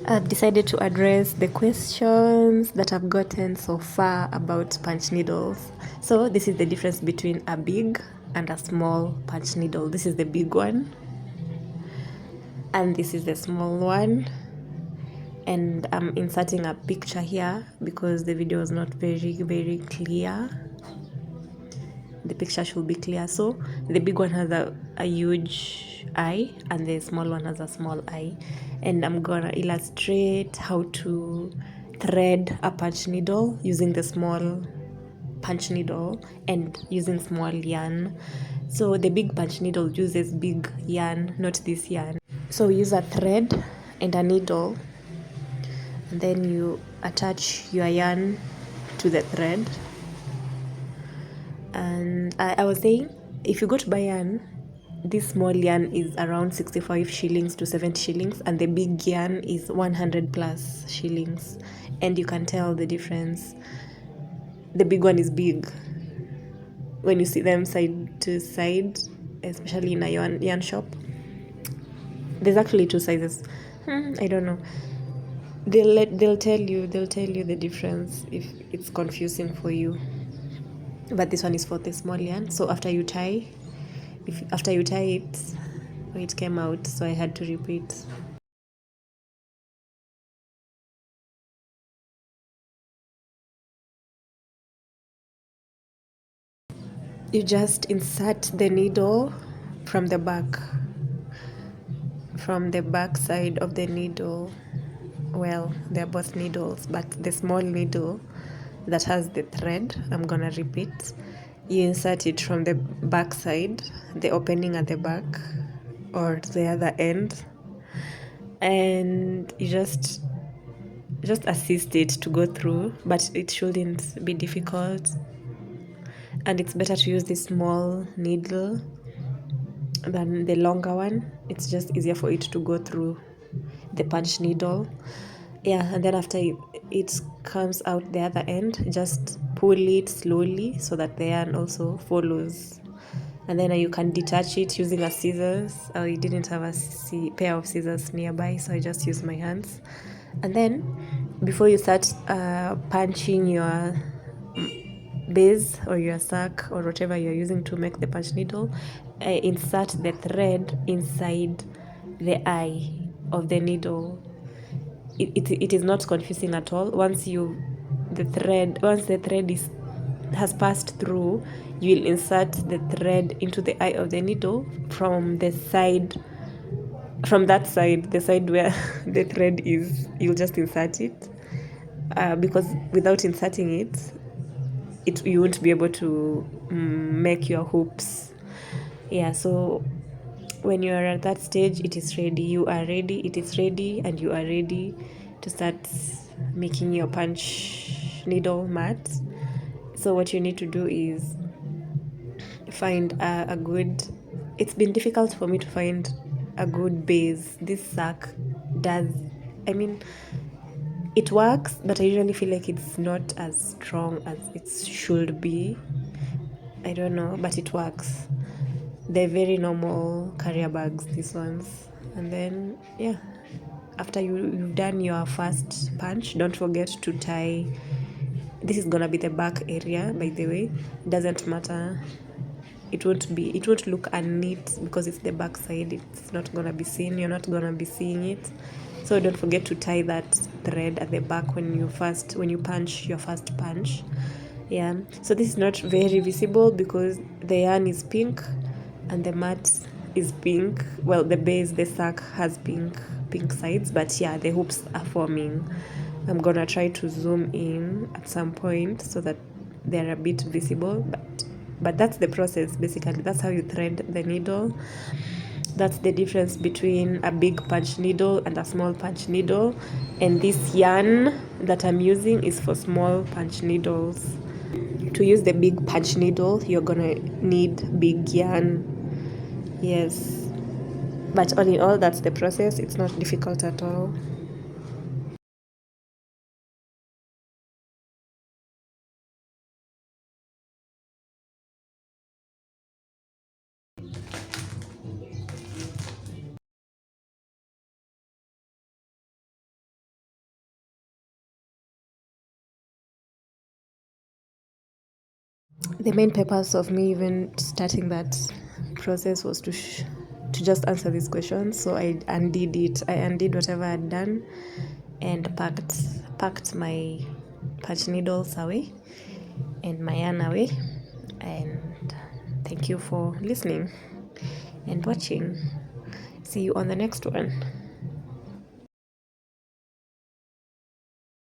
I've decided to address the questions that I've gotten so far about punch needles. So this is the difference between a big and a small punch needle. This is the big one and this is the small one, and I'm inserting a picture here because the video is not very clear. The picture should be clear. So the big one has a huge eye and the small one has a small eye, and I'm gonna illustrate how to thread a punch needle using the small punch needle and using small yarn. So the big punch needle uses big yarn, not this yarn. So we use a thread and a needle, and then you attach your yarn to the thread. And I was saying, if you go to buy yarn, this small yarn is around 65 shillings to 70 shillings, and the big yarn is 100 plus shillings. And you can tell the difference. The big one is big when you see them side to side, especially in a yarn shop. There's actually two sizes. I don't know. They'll tell you the difference if it's confusing for you. But this one is for the small yarn. So after you tie it, it came out, so I had to repeat. You just insert the needle from the back side of the needle. Well, they're both needles, but the small needle that has the thread, I'm gonna repeat, you insert it from the back side, the opening at the back or the other end, and you just assist it to go through, but it shouldn't be difficult. And it's better to use this small needle than the longer one. It's just easier for it to go through the punch needle. Yeah, and then after it comes out the other end, just pull it slowly so that the yarn also follows. And then you can detach it using a scissors. I didn't have a pair of scissors nearby, so I just used my hands. And then before you start punching your base or your sack or whatever you're using to make the punch needle, insert the thread inside the eye of the needle. It is not confusing at all. Once the thread has passed through, you will insert the thread into the eye of the needle from that side, the side where the thread is. You'll just insert it, because without inserting it, you won't be able to make your hoops. Yeah, so when you are at that stage, it is ready. It is ready, and you are ready to start making your punch needle mat. So what you need to do is find a good. It's been difficult for me to find a good base. This sack does. I mean, it works, but I usually feel like it's not as strong as it should be. I don't know, but it works. They're very normal carrier bags, these ones. And then, yeah, after you've done your first punch, don't forget to tie. This is gonna be the back area, by the way. It doesn't matter. It won't look unneat because it's the back side. It's not gonna be seen. You're not gonna be seeing it. So don't forget to tie that thread at the back when you punch your first punch. Yeah. So this is not very visible because the yarn is pink and the mat is pink. Well, the sack has pink sides, but yeah, the hoops are forming. I'm gonna try to zoom in at some point so that they're a bit visible, but that's the process. Basically, that's how you thread the needle. That's the difference between a big punch needle and a small punch needle. And this yarn that I'm using is for small punch needles. To use the big punch needle, you're gonna need big yarn. Yes, but all in all, that's the process. It's not difficult at all. the main purpose of me even starting that process was to just answer these questions. So I undid it. I undid whatever I had done and packed my patch needles away and my yarn away. And thank you for listening and watching. See you on the next one.